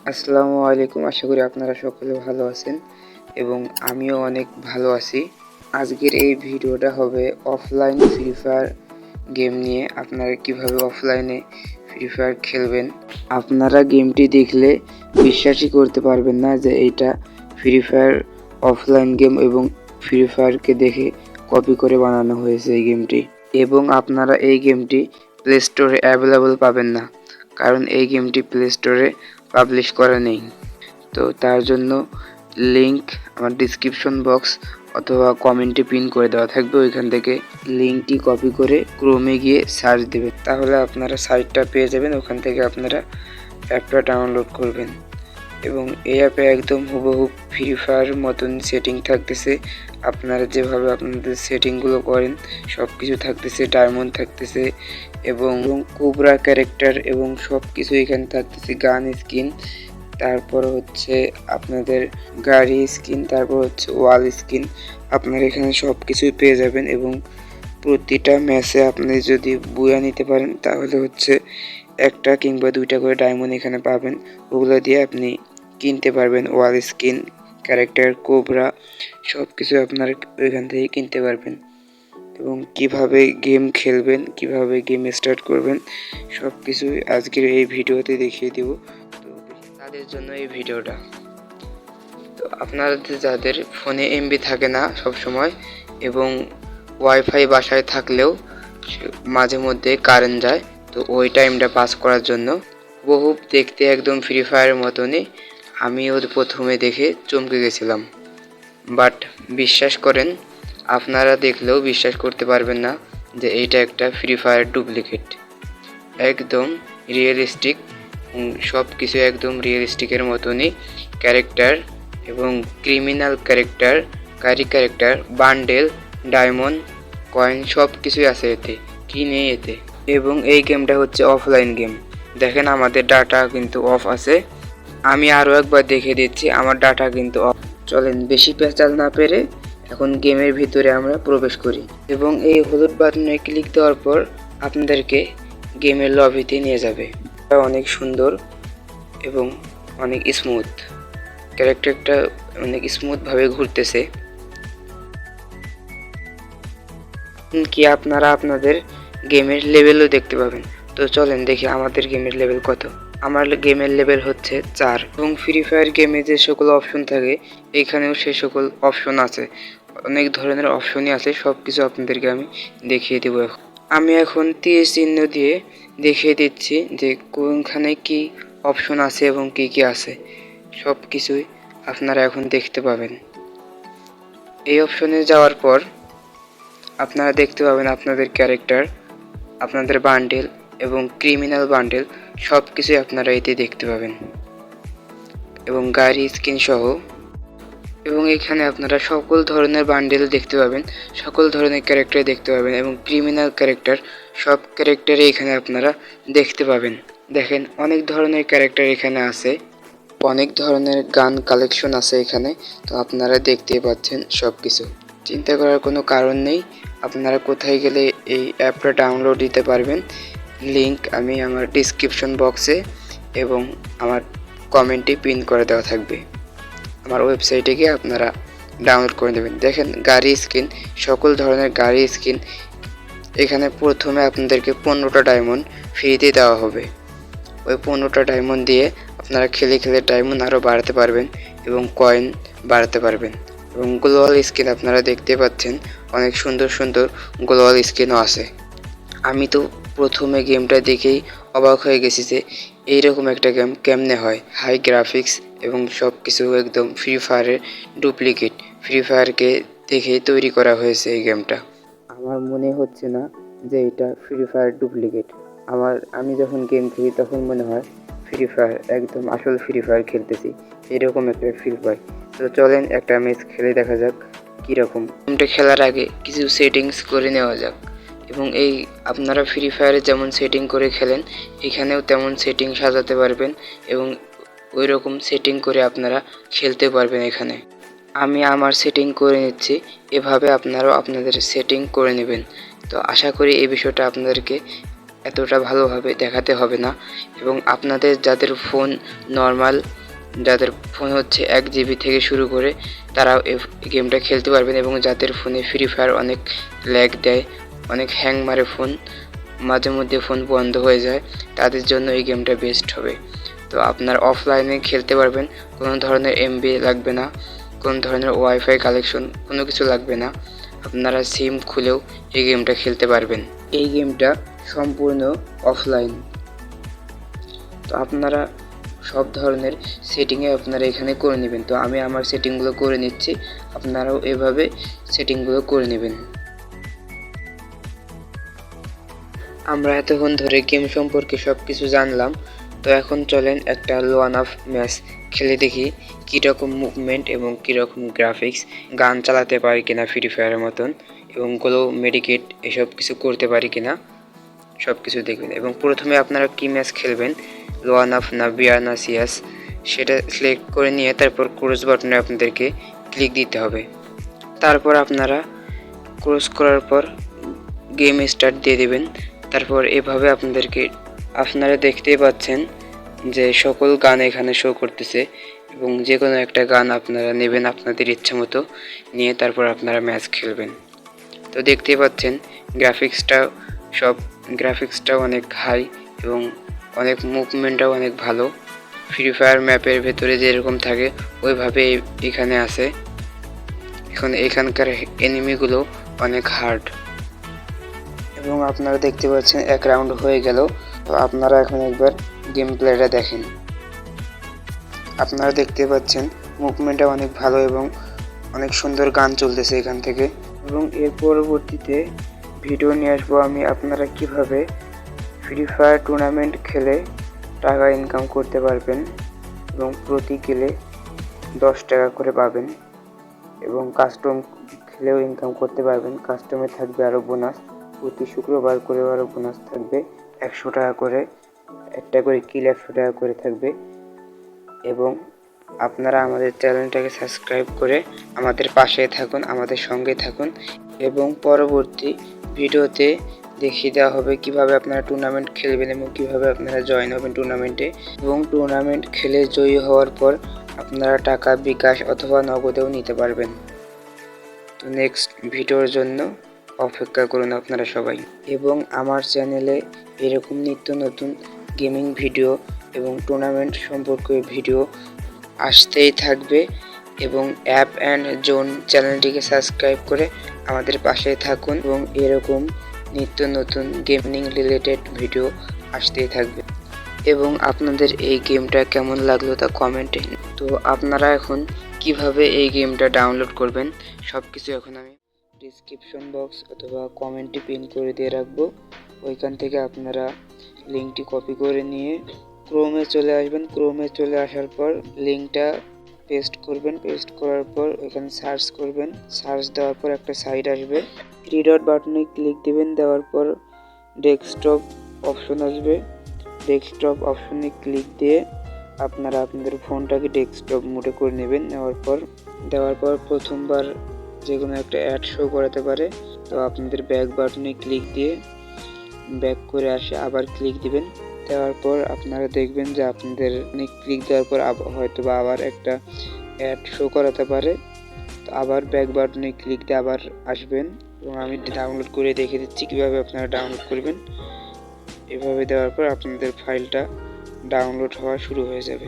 আসসালামু আলাইকুম। আশা করি আপনারা সকলে ভালো আছেন এবং আমিও অনেক ভালো আছি। আজকের এই ভিডিওটা হবে অফলাইন ফ্রি ফায়ার গেম নিয়ে। আপনারা কিভাবে অফলাইনে ফ্রি ফায়ার খেলবেন। আপনারা গেমটি দেখলে বিশ্বাসই করতে পারবেন না যে এইটা ফ্রি ফায়ার অফলাইন গেম এবং ফ্রি ফায়ারকে দেখে কপি করে বানানো হয়েছে এই গেমটি। এবং আপনারা এই গেমটি প্লে স্টোরে অ্যাভেলেবল পাবেন না, কারণ এই গেমটি প্লে স্টোরে পাবলিশ করা নেই। তো তার জন্য লিংক আমার ডিসক্রিপশন বক্স অথবা কমেন্টে পিন করে দেওয়া থাকবে। ওইখান থেকে লিঙ্কটি কপি করে ক্রোমে গিয়ে সার্চ দেবেন, তাহলে আপনারা সাইটটা পেয়ে যাবেন। ওখান থেকে আপনারা অ্যাপটা ডাউনলোড করবেন এবং এই অ্যাপে একদম হুবহু ফ্রি ফায়ার মতন সেটিং থাকতেছে। আপনারা যেভাবে আপনাদের সেটিংগুলো করেন সব কিছু থাকতেছে, ডায়মন্ড থাকতেছে এবং কোবরা ক্যারেক্টার এবং সব কিছু এখানে থাকতেছে। গান স্কিন, তারপর হচ্ছে আপনাদের গাড়ি স্কিন, তারপর হচ্ছে ওয়াল স্কিন। আপনারা এখানে সব কিছুই পেয়ে যাবেন এবং প্রতিটা ম্যাচে আপনি যদি বুয়া নিতে পারেন তাহলে হচ্ছে একটা কিংবা দুইটা করে ডায়মন্ড এখানে পাবেন। ওগুলো দিয়ে আপনি কিনতে পারবেন ওয়াল স্কিন, ক্যারেক্টার, কোবরা সব কিছু আপনারা এখান থেকে কিনতে পারবেন। এবং কিভাবে গেম খেলবেন, কিভাবে গেম স্টার্ট করবেন সব কিছুই আজকের এই ভিডিওতে দেখিয়ে দেব। তো তাদের জন্য এই ভিডিওটা। তো আপনাদের যাদের ফোনে এমবি থাকে না সব সময় এবং ওয়াইফাই বাসায় থাকলেও মাঝে মধ্যে কারেন্ট যায়, তো ওই টাইমটা পাস করার জন্য বহু দেখতে একদম ফ্রি ফায়ারের মতনই আমিও প্রথমে দেখে চমকে গেছিলাম। বাট বিশ্বাস করেন, আপনারা দেখলেও বিশ্বাস করতে পারবেন না যে এইটা একটা ফ্রি ফায়ার ডুপ্লিকেট। একদম রিয়েলিস্টিক, সব কিছু একদম রিয়েলিস্টিকের মতনই। ক্যারেক্টার এবং ক্রিমিনাল ক্যারেক্টার, গাড়ি ক্যারেক্টার, বান্ডেল, ডায়মন্ড, কয়েন সব কিছুই আছে এতে, কি নেই এতে। এবং এই গেমটা হচ্ছে অফলাইন গেম। দেখেন আমাদের ডাটা কিন্তু অফ আছে। আমি আরও একবার দেখে দিচ্ছি, আমার ডাটা কিন্তু অফ। চলেন বেশি পেঁচাল না পেরে এখন গেমের ভিতরে আমরা প্রবেশ করি এবং এই হলুদ বাটনে ক্লিক দেওয়ার পর আপনাদেরকে গেমের লবিতে নিয়ে যাবে। অনেক সুন্দর এবং অনেক স্মুথ, ক্যারেক্টারটা অনেক স্মুথভাবে ঘুরতেছে। কি আপনারা আপনাদের গেমের লেভেলও দেখতে পাবেন। তো চলেন দেখি আমাদের গেমের লেভেল কত। আমার গেমের লেভেল হচ্ছে 4 এবং ফ্রি ফায়ার গেমে যে সকল অপশন থাকে এখানেও সে সকল অপশন আছে, অনেক ধরনের অপশনই আছে। সব কিছু আপনাদেরকে আমি দেখিয়ে দেবো। আমি এখন তীর চিহ্ন দিয়ে দেখিয়ে দিচ্ছি যে কোনখানে কি অপশন আছে এবং কি কি আছে, সব কিছুই আপনারা এখন দেখতে পাবেন। এই অপশনে যাওয়ার পর আপনারা দেখতে পাবেন আপনাদের ক্যারেক্টার, আপনাদের বান্ডেল এবং ক্রিমিনাল বান্ডেল সব কিছুই আপনারা এতে দেখতে পাবেন এবং গাড়ি স্কিন সহ। এবং এখানে আপনারা সকল ধরনের বান্ডেল দেখতে পাবেন, সকল ধরনের ক্যারেক্টার দেখতে পাবেন এবং ক্রিমিনাল ক্যারেক্টার সব ক্যারেক্টারে এখানে আপনারা দেখতে পাবেন। দেখেন অনেক ধরনের ক্যারেক্টার এখানে আছে, অনেক ধরনের গান কালেকশন আছে এখানে। তো আপনারা দেখতেই পাচ্ছেন সব কিছু, চিন্তা করার কোনো কারণ নেই। আপনারা কোথায় গেলে এই অ্যাপটা ডাউনলোড দিতে পারবেন, লিংক আমি আমার ডিসক্রিপশন বক্সে এবং আমার কমেন্টে পিন করে দেওয়া থাকবে। আমার ওয়েবসাইটে গিয়ে আপনারা ডাউনলোড করে নেবেন। দেখেন গাড়ি স্কিন, সকল ধরনের গাড়ি স্কিন। এখানে প্রথমে আপনাদেরকে 15টা ডায়মন্ড ফ্রিতে দেওয়া হবে। ওই 15টা ডায়মন্ড দিয়ে আপনারা খেলে খেলে ডায়মন্ড আরও বাড়াতে পারবেন এবং কয়েন বাড়াতে পারবেন। এবং গ্লোবাল স্কিন আপনারা দেখতে পাচ্ছেন, অনেক সুন্দর সুন্দর গ্লোবাল স্কিনও আছে। আমি তো প্রথমে গেমটা দেখেই অবাক হয়ে গেছি যে এইরকম একটা গেম কেমনে হয়। হাই গ্রাফিক্স এবং সব কিছু একদম ফ্রি ফায়ারের ডুপ্লিকেট। ফ্রি ফায়ারকে দেখেই তৈরি করা হয়েছে এই গেমটা। আমার মনে হচ্ছে না যে এটা ফ্রি ফায়ার ডুপ্লিকেট। আমি যখন গেম খেলি তখন মনে হয় ফ্রি ফায়ার, একদম আসল ফ্রি ফায়ার খেলতেছি, এরকম একটা ফিল পাই। তো চলেন একটা ম্যাচ খেলে দেখা যাক কীরকম। গেমটা খেলার আগে কিছু সেটিংস করে নেওয়া যাক এবং এই আপনারা ফ্রি ফায়ারে যেমন সেটিং করে খেলেন এখানেও তেমন সেটিং সাজাতে পারবেন এবং ওই রকম সেটিং করে আপনারা খেলতে পারবেন এখানে। আমি আমার সেটিং করে নিচ্ছি, এভাবে আপনারাও আপনাদের সেটিং করে নেবেন। তো আশা করি এই বিষয়টা আপনাদেরকে এতটা ভালোভাবে দেখাতে হবে না এবং আপনাদের যাদের ফোন নর্মাল, যাদের ফোন হচ্ছে 1 GB থেকে শুরু করে তারাও এই গেমটা খেলতে পারবেন এবং যাদের ফোনে ফ্রি ফায়ার অনেক ল্যাগ দেয়, অনেক হ্যাং মারে ফোন, মাঝে মধ্যে ফোন বন্ধ হয়ে যায়, তাদের জন্য এই গেমটা বেস্ট হবে। তো আপনার অফলাইনে খেলতে পারবেন, কোনো ধরনের এমবি লাগবে না, কোনো ধরনের ওয়াইফাই কালেকশন কোনো কিছু লাগবে না, আপনারা সিম খুলেও এই গেমটা খেলতে পারবেন। এই গেমটা সম্পূর্ণ অফলাইন। তো আপনারা সব ধরনের সেটিংয়ে আপনারা এখানে করে নেবেন। তো আমি আমার সেটিংগুলো করে নিচ্ছি, আপনারাও এভাবে সেটিংগুলো করে নেবেন। আমরা এতক্ষণ ধরে গেম সম্পর্কে সব কিছু জানলাম, তো এখন চলেন একটা লোয়ান অফ ম্যাচ খেলে দেখি কীরকম মুভমেন্ট এবং কীরকম গ্রাফিক্স, গান চালাতে পারি কিনা ফ্রি ফায়ারের মতন, এবং গ্লো মেডিকেট এসব কিছু করতে পারি কিনা সব কিছু দেখবেন। এবং প্রথমে আপনারা কি ম্যাচ খেলবেন, লোয়ান অফ না বিয়ার না সিয়াস, সেটা সিলেক্ট করে নিয়ে তারপর ক্রস বাটনে আপনাদেরকে ক্লিক দিতে হবে। তারপর আপনারা ক্রস করার পর গেম স্টার্ট দিয়ে দেবেন। তারপর এভাবে আপনারা দেখতেই পাচ্ছেন যে সকল গান এখানে শো করতেছে এবং যে কোনো একটা গান আপনারা নেবেন আপনাদের ইচ্ছে মতো নিয়ে, তারপর আপনারা ম্যাচ খেলবেন। তো দেখতেই পাচ্ছেন গ্রাফিক্সটাও অনেক হাই এবং অনেক মুভমেন্টটাও অনেক ভালো। ফ্রি ফায়ার ম্যাপের ভেতরে যেরকম থাকে ওইভাবে এখানে আছে। এখানকার এনিমিগুলো অনেক হার্ড এবং আপনারা দেখতে পাচ্ছেন 1 রাউন্ড হয়ে গেল। তো আপনারা এখন একবার গেম প্লেটা দেখেন। আপনারা দেখতে পাচ্ছেন মুভমেন্টটা অনেক ভালো এবং অনেক সুন্দর গান চলতেছে এখান থেকে। এবং এর পরবর্তীতে ভিডিও নিয়ে আসবো আমি আপনারা কিভাবে ফ্রি ফায়ার টুর্নামেন্ট খেলে টাকা ইনকাম করতে পারবেন এবং প্রতি কিলে 10 টাকা করে পাবেন এবং কাস্টম খেলেও ইনকাম করতে পারবেন। কাস্টমে থাকবে আরও বোনাস, প্রতি শুক্রবার করে আরও বোনাস থাকবে 100 টাকা করে, একটা করে কিল 100 টাকা করে থাকবে। এবং আপনারা আমাদের চ্যানেলটাকে সাবস্ক্রাইব করে আমাদের পাশে থাকুন, আমাদের সঙ্গে থাকুন। এবং পরবর্তী ভিডিওতে দেখিয়ে দেওয়া হবে কিভাবে আপনারা টুর্নামেন্ট খেলবেন এবং কিভাবে আপনারা জয়েন হবেন টুর্নামেন্টে, এবং টুর্নামেন্ট খেলে জয়ী হওয়ার পর আপনারা টাকা বিকাশ অথবা নগদেও নিতে পারবেন। তো নেক্সট ভিডিওর জন্য অপেক্ষা করুন আপনারা সবাই। এবং আমার চ্যানেলে এরকম নিত্য নতুন গেমিং ভিডিও এবং টুর্নামেন্ট সম্পর্কে ভিডিও আসতেই থাকবে। এবং অ্যাপ অ্যান্ড জোন চ্যানেলটিকে সাবস্ক্রাইব করে আমাদের পাশে থাকুন এবং এরকম নিত্য নতুন গেমিং রিলেটেড ভিডিও আসতেই থাকবে। এবং আপনাদের এই গেমটা কেমন লাগলো তা কমেন্টে। তো আপনারা এখন কিভাবে এই গেমটা ডাউনলোড করবেন সব কিছু এখন আমি ডিসক্রিপশন বক্স অথবা কমেন্টে পিন করে দিয়ে রাখবো। ওইখান থেকে আপনারা লিঙ্কটি কপি করে নিয়ে ক্রোমে চলে আসবেন। ক্রোমে চলে আসার পর লিঙ্কটা পেস্ট করবেন, পেস্ট করার পর এখানে সার্চ করবেন। সার্চ দেওয়ার পর একটা সাইট আসবে, 3 ডট বাটনে ক্লিক দেবেন। দেওয়ার পর ডেস্কটপ অপশন আসবে, ডেস্কটপ অপশনে ক্লিক দিয়ে আপনারা আপনাদের ফোনটাকে ডেস্কটপ মোডে করে নেবেন। দেওয়ার পর প্রথমবার যে কোনো একটা অ্যাড শো করাতে পারে, তো আপনাদের ব্যাক বাটনে ক্লিক দিয়ে ব্যাক করে আসে আবার ক্লিক দিবেন। দেওয়ার পর আপনারা দেখবেন যে আপনাদের ক্লিক দেওয়ার পর হয়তো বা আবার একটা অ্যাড শো করাতে পারে, তো আবার ব্যাক বাটনে ক্লিক দিয়ে আবার আসবেন। এবং আমি ডাউনলোড করে দেখে দিচ্ছি কীভাবে আপনারা ডাউনলোড করবেন। এভাবে দেওয়ার পর আপনাদের ফাইলটা ডাউনলোড হওয়া শুরু হয়ে যাবে।